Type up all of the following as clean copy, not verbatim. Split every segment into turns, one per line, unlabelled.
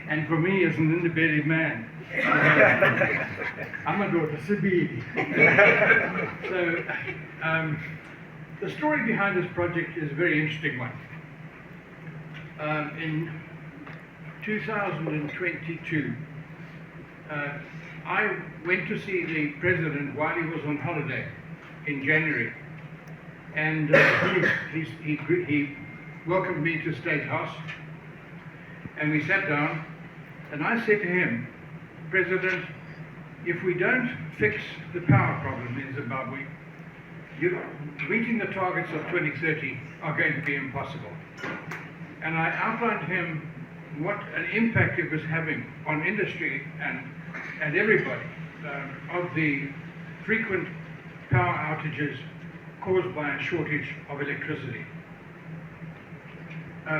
And for me, as an independent man, I'm a daughter Sabidi. So, the story behind this project is a very interesting one. In 2022, I went to see the president while he was on holiday in January, and he welcomed me to State House, and we sat down, and I said to him, President, if we don't fix the power problem in Zimbabwe, meeting the targets of 2030 are going to be impossible. And I outlined to him what an impact it was having on industry and everybody of the frequent power outages caused by a shortage of electricity.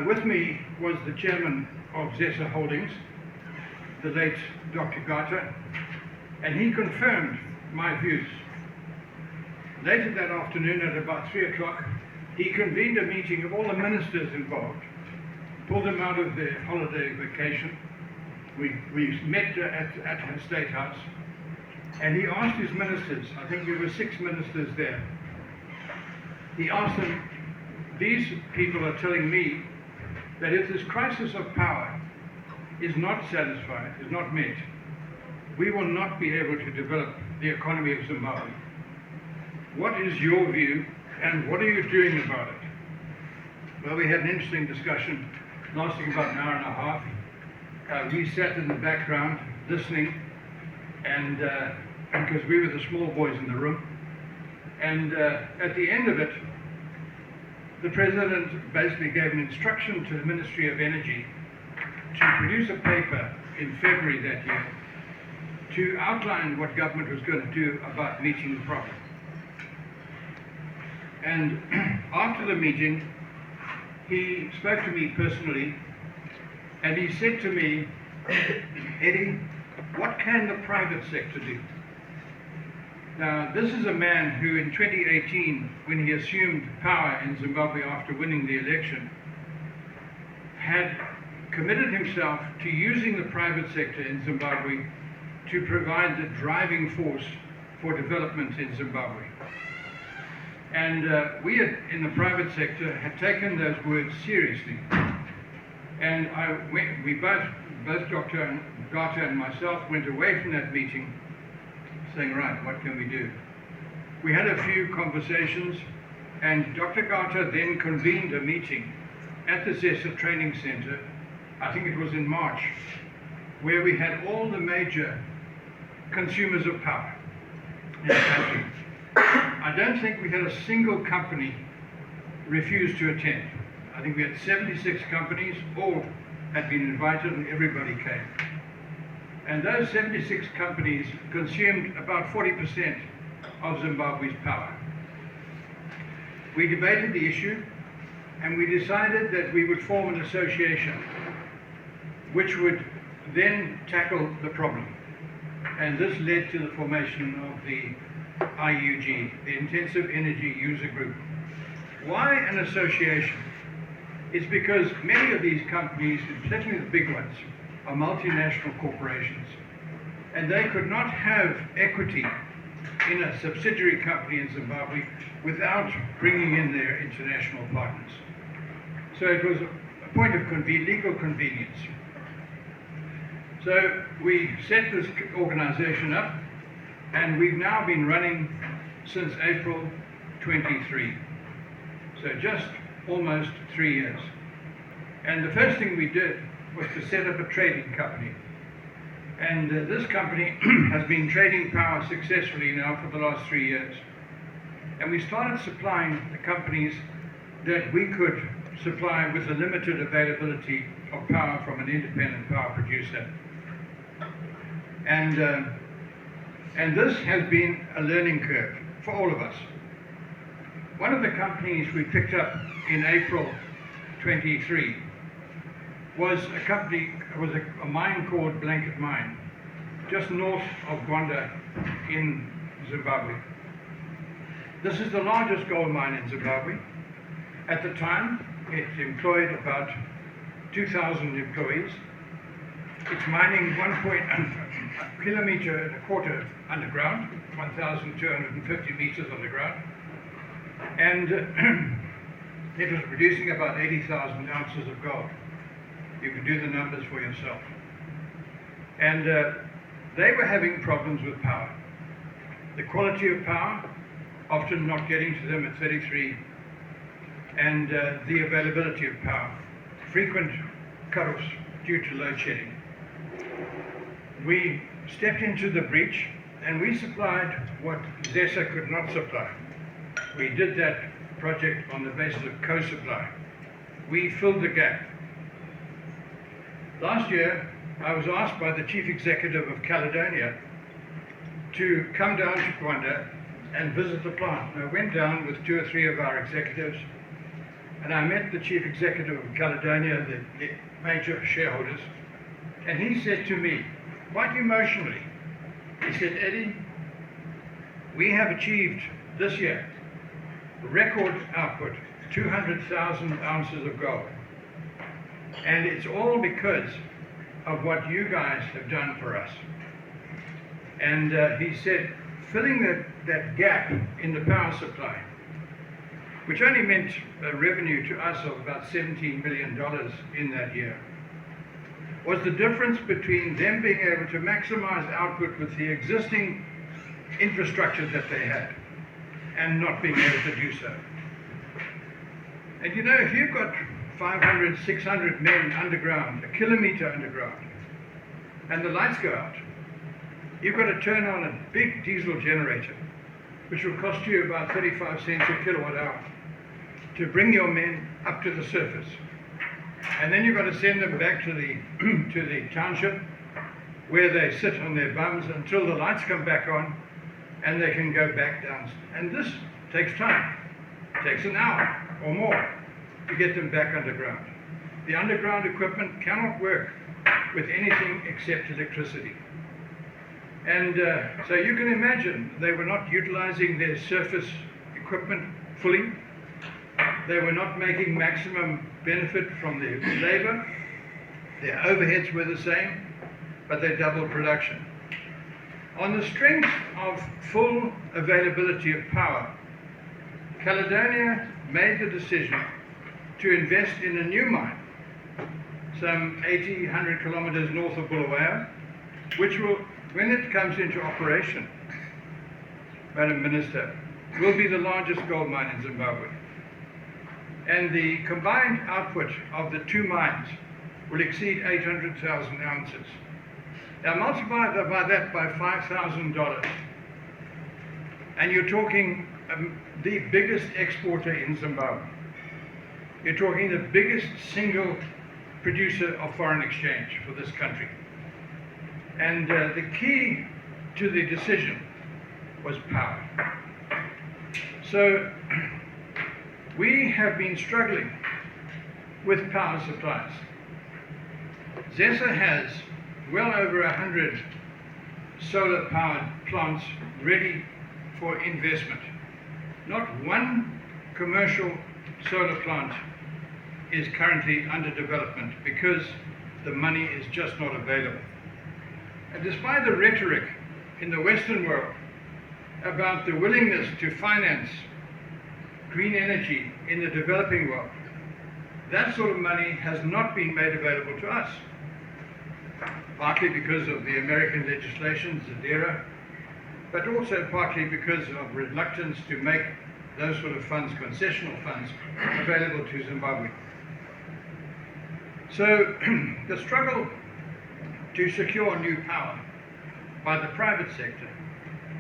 With me was the chairman of ZESA Holdings, the late Dr. Gata, and he confirmed my views. Later that afternoon at about 3 o'clock, he convened a meeting of all the ministers involved, pulled them out of their holiday vacation. We met at the State House, and he asked his ministers, I think there were 6 ministers there, he asked them, these people are telling me that if this crisis of power is not satisfied, is not met, we will not be able to develop the economy of Zimbabwe. What is your view, and what are you doing about it? Well, we had an interesting discussion lasting about an hour and a half. We sat in the background listening, and because we were the small boys in the room, and at the end of it, the President basically gave an instruction to the Ministry of Energy to produce a paper in February that year to outline what government was going to do about meeting the problem. And after the meeting, he spoke to me personally, and he said to me, Eddie, what can the private sector do? Now, this is a man who in 2018, when he assumed power in Zimbabwe after winning the election, had committed himself to using the private sector in Zimbabwe to provide the driving force for development in Zimbabwe. And we in the private sector had taken those words seriously. And we both Dr. Gata and myself went away from that meeting saying, right, what can we do? We had a few conversations, and Dr. Gata then convened a meeting at the ZESA Training Center, I think it was in March, where we had all the major consumers of power in the country. I don't think we had a single company refuse to attend. I think we had 76 companies, all had been invited and everybody came. And those 76 companies consumed about 40% of Zimbabwe's power. We debated the issue, and we decided that we would form an association which would then tackle the problem. And this led to the formation of the IUG, the Intensive Energy User Group. Why an association? It's because many of these companies, especially the big ones, are multinational corporations, and they could not have equity in a subsidiary company in Zimbabwe without bringing in their international partners. So it was a point of legal convenience. So we set this organization up, and we've now been running since April 23. So just almost 3 years. And the first thing we did was to set up a trading company. And this company has been trading power successfully now for the last 3 years. And we started supplying the companies that we could supply with a limited availability of power from an independent power producer. And this has been a learning curve for all of us. One of the companies we picked up in April 23 was a mine called Blanket Mine, just north of Gwanda in Zimbabwe. This is the largest gold mine in Zimbabwe. At the time, it employed about 2,000 employees, It's mining 1 kilometer and a quarter underground, 1,250 meters underground, and it was producing about 80,000 ounces of gold. You can do the numbers for yourself. And they were having problems with power. The quality of power, often not getting to them at 33, and the availability of power, frequent cut-offs due to load shedding. We stepped into the breach and we supplied what ZESA could not supply. We did that project on the basis of co-supply. We filled the gap. Last year, I was asked by the Chief Executive of Caledonia to come down to Kwanda and visit the plant. And I went down with 2 or 3 of our executives, and I met the Chief Executive of Caledonia, the major shareholders, and he said to me, quite emotionally, he said, Eddie, we have achieved this year record output, 200,000 ounces of gold. And it's all because of what you guys have done for us. And he said, filling that gap in the power supply, which only meant a revenue to us of about $17 million in that year, was the difference between them being able to maximize output with the existing infrastructure that they had and not being able to do so. And you know, if you've got 500, 600 men underground, a kilometer underground, and the lights go out, you've got to turn on a big diesel generator, which will cost you about 35 cents a kilowatt hour, to bring your men up to the surface. And then you've got to send them back to the township, where they sit on their bums until the lights come back on, and they can go back down. And this takes time. It takes an hour or more to get them back underground. The underground equipment cannot work with anything except electricity. And so you can imagine they were not utilizing their surface equipment fully. They were not making maximum benefit from their labor. Their overheads were the same, but they doubled production. On the strength of full availability of power, Caledonia made the decision to invest in a new mine, some 80, 100 kilometers north of Bulawayo, which will, when it comes into operation, Madam Minister, will be the largest gold mine in Zimbabwe. And the combined output of the 2 mines will exceed 800,000 ounces. Now multiply that by $5,000, and you're talking the biggest exporter in Zimbabwe. You're talking the biggest single producer of foreign exchange for this country. And the key to the decision was power. So we have been struggling with power supplies. ZESA has well over 100 solar powered plants ready for investment. Not one commercial solar plant is currently under development because the money is just not available. And despite the rhetoric in the Western world about the willingness to finance green energy in the developing world, that sort of money has not been made available to us, partly because of the American legislation, ZERA, but also partly because of reluctance to make those sort of funds, concessional funds, available to Zimbabwe. So the struggle to secure new power by the private sector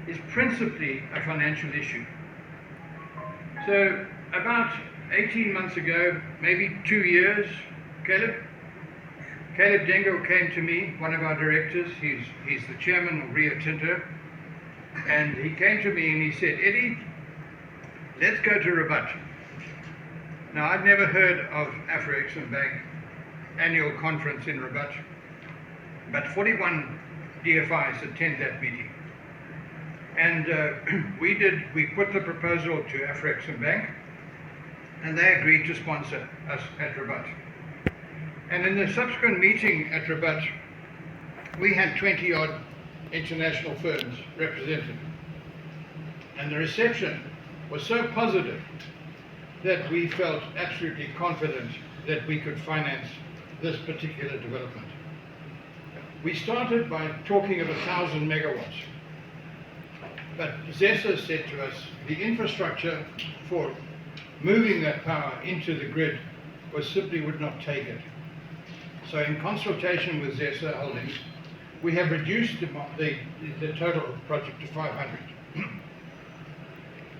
is principally a financial issue. So about 18 months ago, maybe 2 years, Caleb Dengo came to me, one of our directors. He's the chairman of Rio Tinto, and he came to me and he said, Eddie, let's go to Rabat. Now, I'd never heard of Afreximbank annual conference in Rabat, but 41 DFIs attend that meeting. And we put the proposal to Afreximbank, and they agreed to sponsor us at Rabat. And in the subsequent meeting at Rabat, we had 20-odd international firms represented. And the reception was so positive that we felt absolutely confident that we could finance this particular development. We started by talking of 1,000 megawatts. But ZESA said to us, the infrastructure for moving that power into the grid simply would not take it. So in consultation with ZESA Holdings, we have reduced the total project to 500.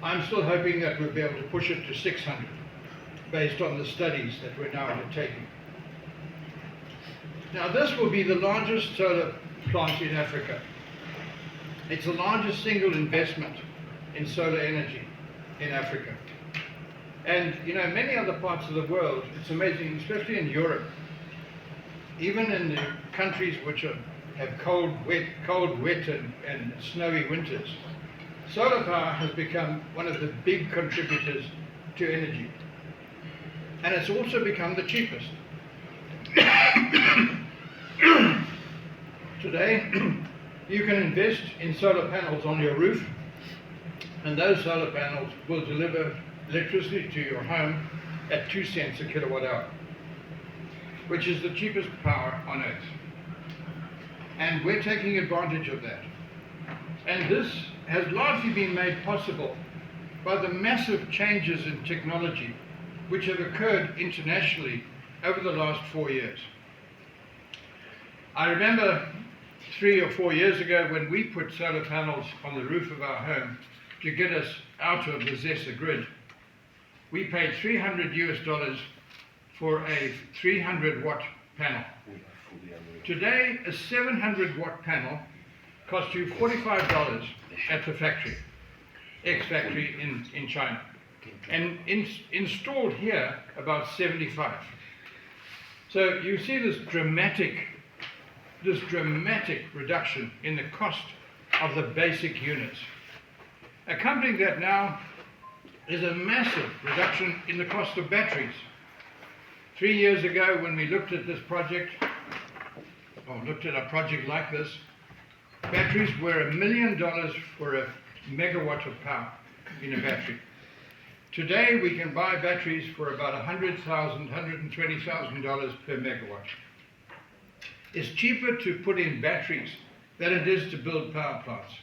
I'm still hoping that we'll be able to push it to 600 based on the studies that we're now undertaking. Now this will be the largest solar plant in Africa. It's the largest single investment in solar energy in Africa. And you know, many other parts of the world, it's amazing, especially in Europe, even in the countries which have cold, wet and snowy winters, solar power has become one of the big contributors to energy. And it's also become the cheapest. Today, you can invest in solar panels on your roof, and those solar panels will deliver electricity to your home at 2 cents a kilowatt hour, which is the cheapest power on earth. And we're taking advantage of that. And this has largely been made possible by the massive changes in technology which have occurred internationally over the last 4 years. I remember 3 or 4 years ago when we put solar panels on the roof of our home to get us out of the ZESA grid. We paid $300 for a 300-watt panel. Today, a 700-watt panel costs you $45 at the factory, ex-factory in China, and installed here about 75. So you see this dramatic reduction in the cost of the basic units. Accompanying that now is a massive reduction in the cost of batteries. 3 years ago, when we looked at this project, or looked at a project like this, batteries were $1 million for a megawatt of power in a battery. Today, we can buy batteries for about $100,000, $120,000 per megawatt. It's cheaper to put in batteries than it is to build power plants.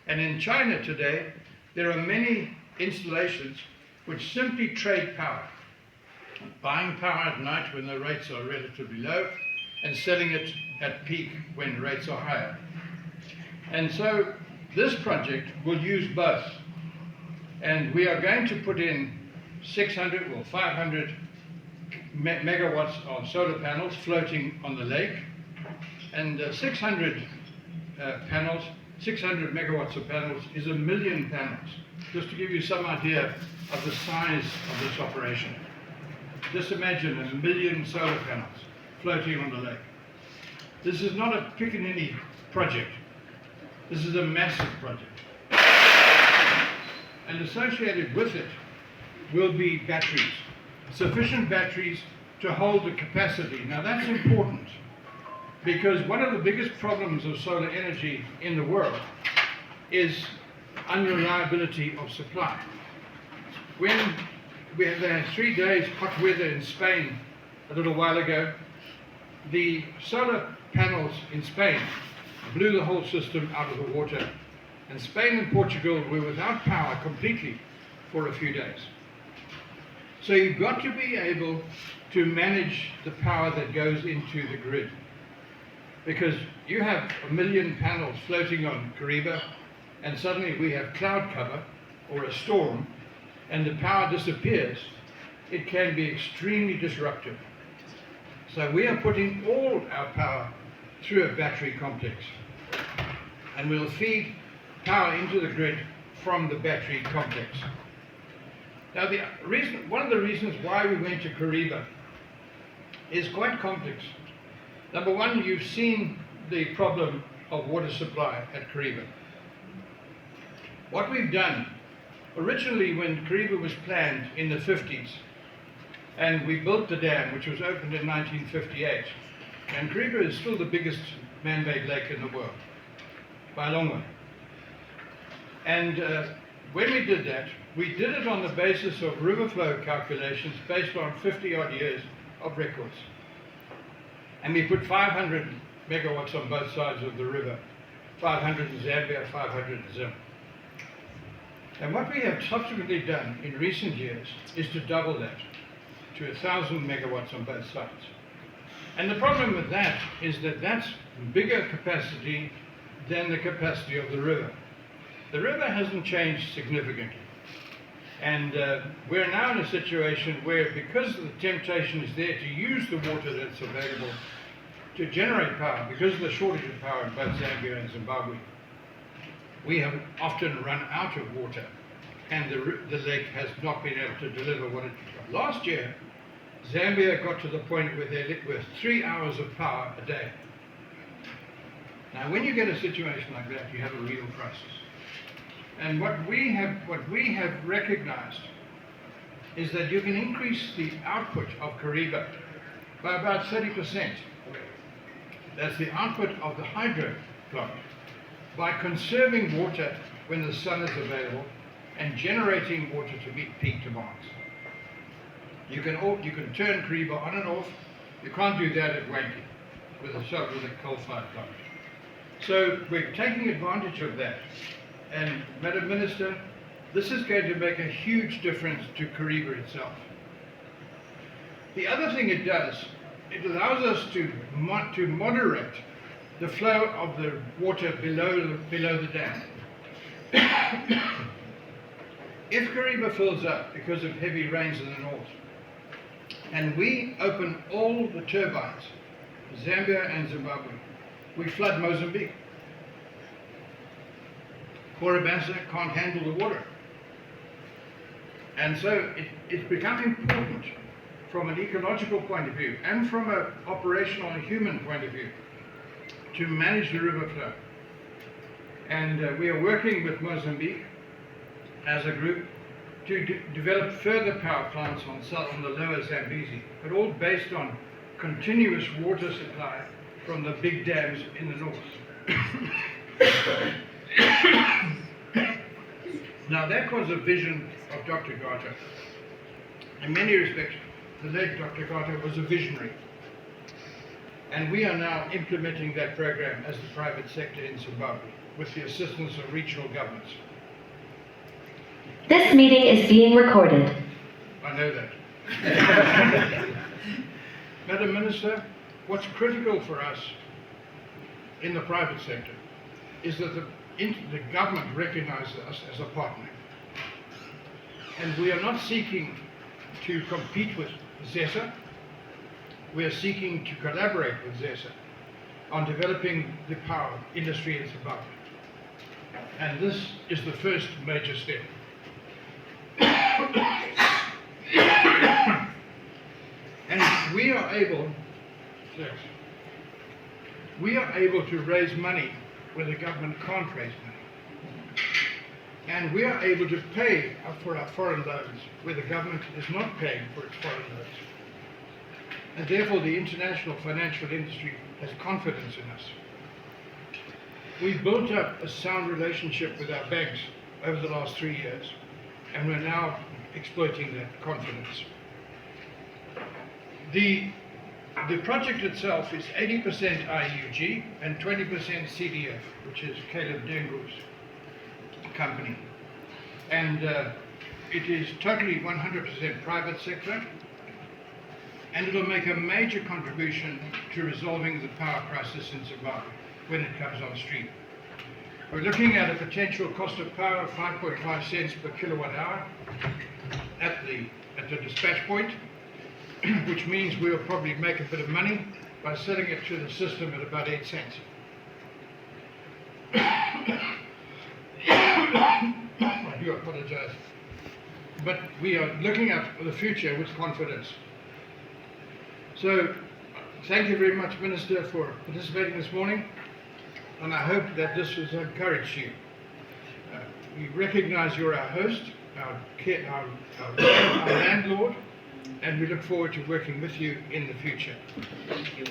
And in China today, there are many installations which simply trade power, buying power at night when the rates are relatively low and selling it at peak when rates are higher. And so this project will use both. And we are going to put in 600 or 500 megawatts of solar panels floating on the lake, and 600 megawatts of panels is 1 million panels, just to give you some idea of the size of this operation. Just imagine 1 million solar panels floating on the lake. This is not a pickaninny project. This is a massive project. And associated with it will be batteries, sufficient batteries to hold the capacity. Now that's important, because one of the biggest problems of solar energy in the world is unreliability of supply. When we had 3 days hot weather in Spain a little while ago, the solar panels in Spain blew the whole system out of the water, and Spain and Portugal were without power completely for a few days. So you've got to be able to manage the power that goes into the grid, because you have 1 million panels floating on Kariba, and suddenly we have cloud cover or a storm, and the power disappears. It can be extremely disruptive. So we are putting all our power through a battery complex, and we'll feed power into the grid from the battery complex. Now, one of the reasons why we went to Kariba is quite complex. Number one, you've seen the problem of water supply at Kariba. What we've done, originally when Kariba was planned in the 50s, and we built the dam, which was opened in 1958, and Kariba is still the biggest man-made lake in the world, by a long way. And when we did that, we did it on the basis of river flow calculations based on 50-odd years of records. And we put 500 megawatts on both sides of the river, 500 in Zambia, 500 in Zimbabwe. And what we have subsequently done in recent years is to double that to 1,000 megawatts on both sides. And the problem with that is that that's bigger capacity than the capacity of the river. The river hasn't changed significantly. And we're now in a situation where, because the temptation is there to use the water that's available to generate power, because of the shortage of power in both Zambia and Zimbabwe, we have often run out of water, and the lake has not been able to deliver what it did. Last year, Zambia got to the point where there were 3 hours of power a day. Now, when you get a situation like that, you have a real crisis. And what we have recognized is that you can increase the output of Kariba by about 30%. That's the output of the hydro plant, by conserving water when the sun is available and generating water to meet peak demands. You can turn Kariba on and off. You can't do that at Wanky with a coal-fired plant. So we're taking advantage of that. And Madam Minister, this is going to make a huge difference to Kariba itself. The other thing it does, it allows us to moderate the flow of the water below the dam. If Kariba fills up because of heavy rains in the north, and we open all the turbines, Zambia and Zimbabwe, we flood Mozambique. Korabasa can't handle the water. And so it's become important from an ecological point of view and from an operational and human point of view to manage the river flow. And we are working with Mozambique as a group to develop further power plants on the lower Zambezi, but all based on continuous water supply from the big dams in the north. Now, that was a vision of Dr. Gata. In many respects, the late Dr. Gata was a visionary. And we are now implementing that program as the private sector in Zimbabwe with the assistance of regional governments.
This meeting is being recorded.
I know that. Madam Minister, what's critical for us in the private sector is that the government recognizes us as a partner. And we are not seeking to compete with ZESA. We are seeking to collaborate with ZESA on developing the power industry in Zimbabwe. And this is the first major step. And we are able to raise money where the government can't raise money. And we are able to pay for our foreign loans where the government is not paying for its foreign loans. And therefore the international financial industry has confidence in us. We've built up a sound relationship with our banks over the last 3 years, and we're now exploiting that confidence. The project itself is 80% IUG and 20% CDF, which is Caleb Dengu's company. And it is totally 100% private sector, and it'll make a major contribution to resolving the power crisis in Zimbabwe when it comes on stream. We're looking at a potential cost of power of 5.5 cents per kilowatt hour at the dispatch point, which means we'll probably make a bit of money by selling it to the system at about 8 cents. I do apologize. But we are looking at the future with confidence. So, thank you very much, Minister, for participating this morning, and I hope that this has encouraged you. We recognize you're our host, our landlord, and we look forward to working with you in the future. Thank you.